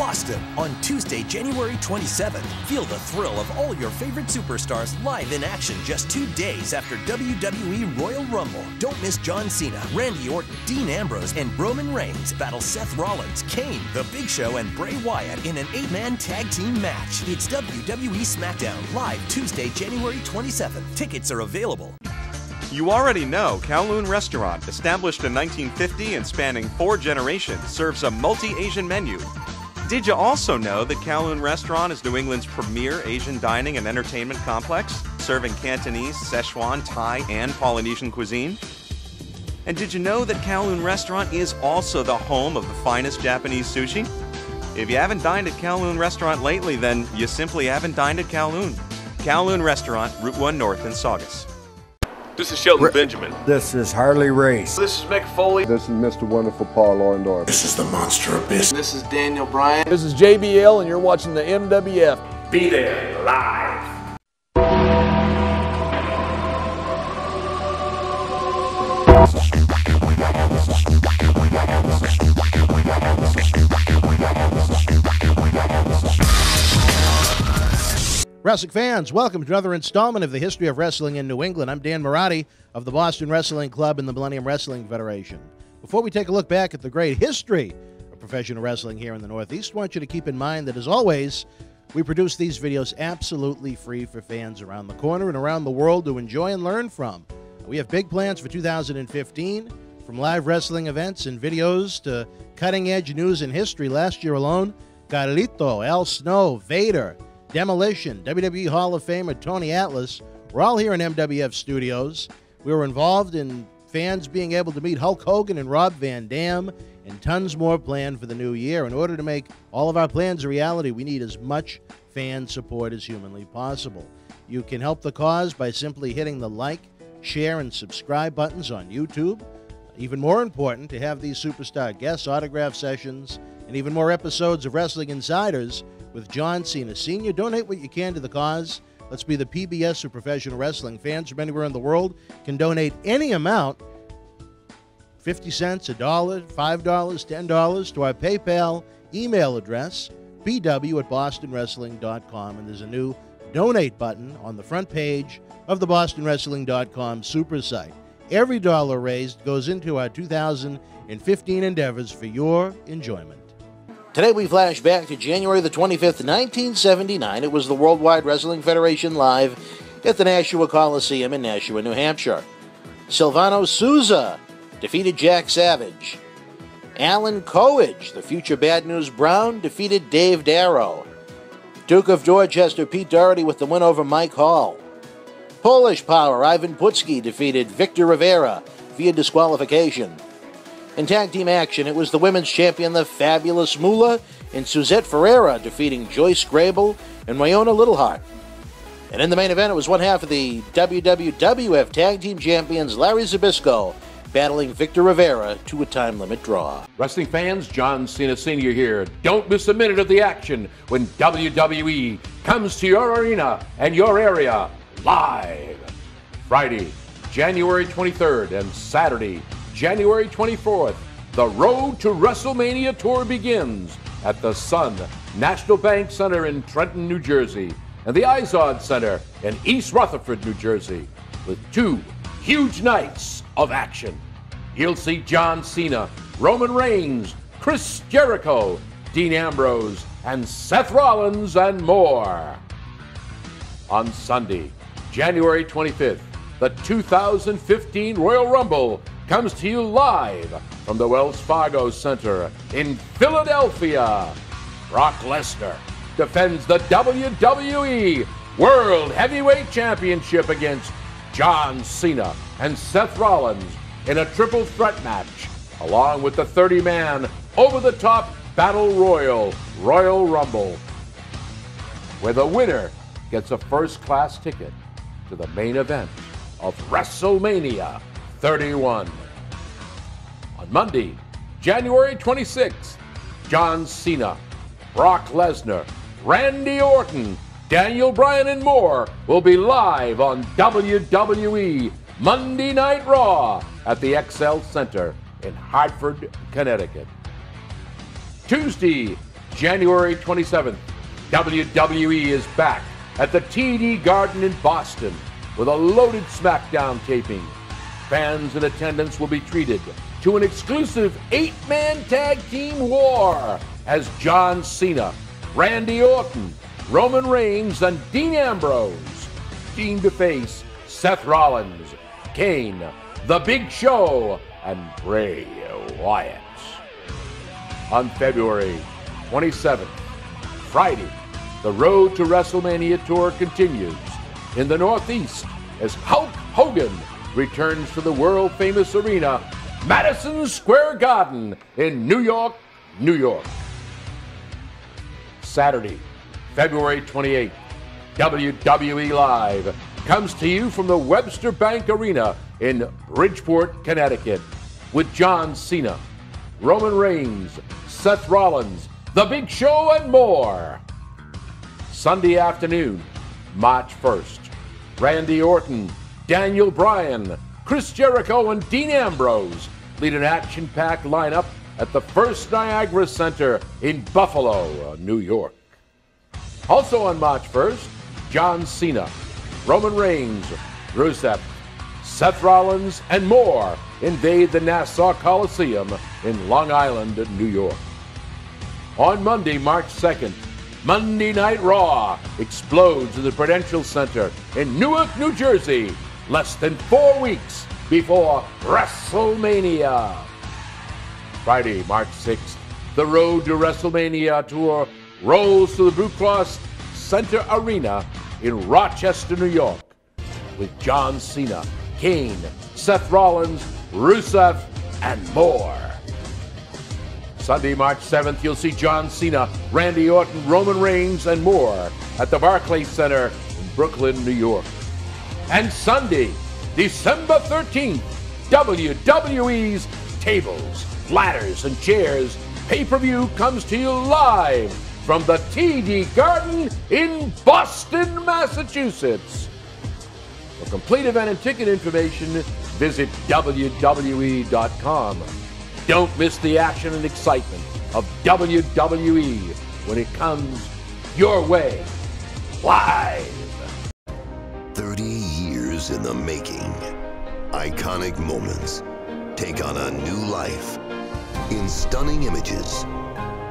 Boston on Tuesday, January 27th. Feel the thrill of all your favorite superstars live in action just 2 days after WWE Royal Rumble. Don't miss John Cena, Randy Orton, Dean Ambrose, and Roman Reigns battle Seth Rollins, Kane, The Big Show, and Bray Wyatt in an 8-man tag team match. It's WWE SmackDown live Tuesday, January 27th. Tickets are available. You already know Kowloon Restaurant, established in 1950 and spanning 4 generations, serves a multi-Asian menu. Did you also know that Kowloon Restaurant is New England's premier Asian dining and entertainment complex, serving Cantonese, Szechuan, Thai, and Polynesian cuisine? And did you know that Kowloon Restaurant is also the home of the finest Japanese sushi? If you haven't dined at Kowloon Restaurant lately, then you simply haven't dined at Kowloon. Kowloon Restaurant, Route 1 North in Saugus. This is Shelton Benjamin. This is Harley Race. This is Mick Foley. This is Mr. Wonderful Paul Orndorff. This is the Monster Abyss. This is Daniel Bryan. This is JBL, and you're watching the MWF. Be there live. Wrestling fans, welcome to another installment of the History of Wrestling in New England. I'm Dan Marotti of the Boston Wrestling Club and the Millennium Wrestling Federation. Before we take a look back at the great history of professional wrestling here in the Northeast, I want you to keep in mind that, as always, we produce these videos absolutely free for fans around the corner and around the world to enjoy and learn from. We have big plans for 2015, from live wrestling events and videos to cutting-edge news and history. Last year alone, Carlito, Al Snow, Vader, Demolition, WWE Hall of Famer Tony Atlas, we're all here in MWF Studios. We were involved in fans being able to meet Hulk Hogan and Rob Van Dam, and tons more planned for the new year. In order to make all of our plans a reality, we need as much fan support as humanly possible. You can help the cause by simply hitting the like, share, and subscribe buttons on YouTube. Even more important, to have these superstar guest autograph sessions and even more episodes of Wrestling Insiders with John Cena Sr. Donate what you can to the cause. Let's be the PBS of professional wrestling. Fans from anywhere in the world can donate any amount, 50 cents, $1, $5, $10, to our PayPal email address, bw@bostonwrestling.com. And there's a new donate button on the front page of the bostonwrestling.com super site. Every dollar raised goes into our 2015 endeavors for your enjoyment. Today we flash back to January the 25th, 1979. It was the Worldwide Wrestling Federation live at the Nashua Coliseum in Nashua, New Hampshire. Silvano Souza defeated Jack Savage. Alan Coage, the future Bad News Brown, defeated Dave Darrow. Duke of Dorchester Pete Doherty with the win over Mike Hall. Polish Power Ivan Putski defeated Victor Rivera via disqualification. In tag team action, it was the women's champion, the Fabulous Moolah, and Suzette Ferreira defeating Joyce Grable and Wyona Littleheart. And in the main event, it was one half of the WWWF Tag Team Champions, Larry Zbyszko, battling Victor Rivera to a time limit draw. Wrestling fans, John Cena Sr. here. Don't miss a minute of the action when WWE comes to your arena and your area live. Friday, January 23rd and Saturday, January 24th, the Road to WrestleMania Tour begins at the Sun National Bank Center in Trenton, New Jersey, and the Izod Center in East Rutherford, New Jersey, with 2 huge nights of action. You'll see John Cena, Roman Reigns, Chris Jericho, Dean Ambrose, and Seth Rollins, and more. On Sunday, January 25th, the 2015 Royal Rumble comes to you live from the Wells Fargo Center in Philadelphia. Brock Lesnar defends the WWE World Heavyweight Championship against John Cena and Seth Rollins in a triple threat match, along with the 30-man over-the-top Battle Royal Royal Rumble, where the winner gets a first-class ticket to the main event of WrestleMania 31. On Monday, January 26th, John Cena, Brock Lesnar, Randy Orton, Daniel Bryan, and more will be live on WWE Monday Night Raw at the XL Center in Hartford, Connecticut. Tuesday, January 27th, WWE is back at the TD Garden in Boston with a loaded SmackDown taping. Fans in attendance will be treated to an exclusive 8-man tag team war as John Cena, Randy Orton, Roman Reigns, and Dean Ambrose team to face Seth Rollins, Kane, The Big Show, and Bray Wyatt. On February 27th, Friday, the Road to WrestleMania tour continues in the Northeast as Hulk Hogan returns to the world-famous arena, Madison Square Garden in New York, New York. Saturday, February 28th, WWE Live comes to you from the Webster Bank Arena in Bridgeport, Connecticut, with John Cena, Roman Reigns, Seth Rollins, The Big Show, and more. Sunday afternoon, March 1st, Randy Orton, Daniel Bryan, Chris Jericho, and Dean Ambrose lead an action-packed lineup at the First Niagara Center in Buffalo, New York. Also on March 1st, John Cena, Roman Reigns, Rusev, Seth Rollins, and more invade the Nassau Coliseum in Long Island, New York. On Monday, March 2nd, Monday Night Raw explodes in the Prudential Center in Newark, New Jersey, less than 4 weeks before WrestleMania. Friday, March 6th, the Road to WrestleMania tour rolls to the Blue Cross Center Arena in Rochester, New York, with John Cena, Kane, Seth Rollins, Rusev, and more. Sunday, March 7th, you'll see John Cena, Randy Orton, Roman Reigns, and more at the Barclays Center in Brooklyn, New York. And Sunday, December 13th, WWE's Tables, Ladders, and Chairs pay-per-view comes to you live from the TD Garden in Boston, Massachusetts. For complete event and ticket information, visit WWE.com. Don't miss the action and excitement of WWE when it comes your way, live. 30 years in the making. Iconic moments take on a new life in stunning images,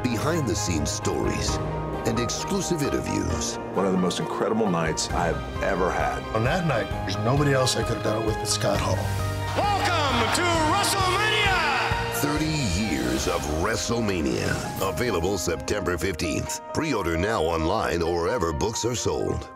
behind-the-scenes stories, and exclusive interviews. One of the most incredible nights I've ever had. On that night, there's nobody else I could have done it with but Scott Hall. Welcome to WrestleMania! 30 years of WrestleMania. Available September 15th. Pre-order now online or wherever books are sold.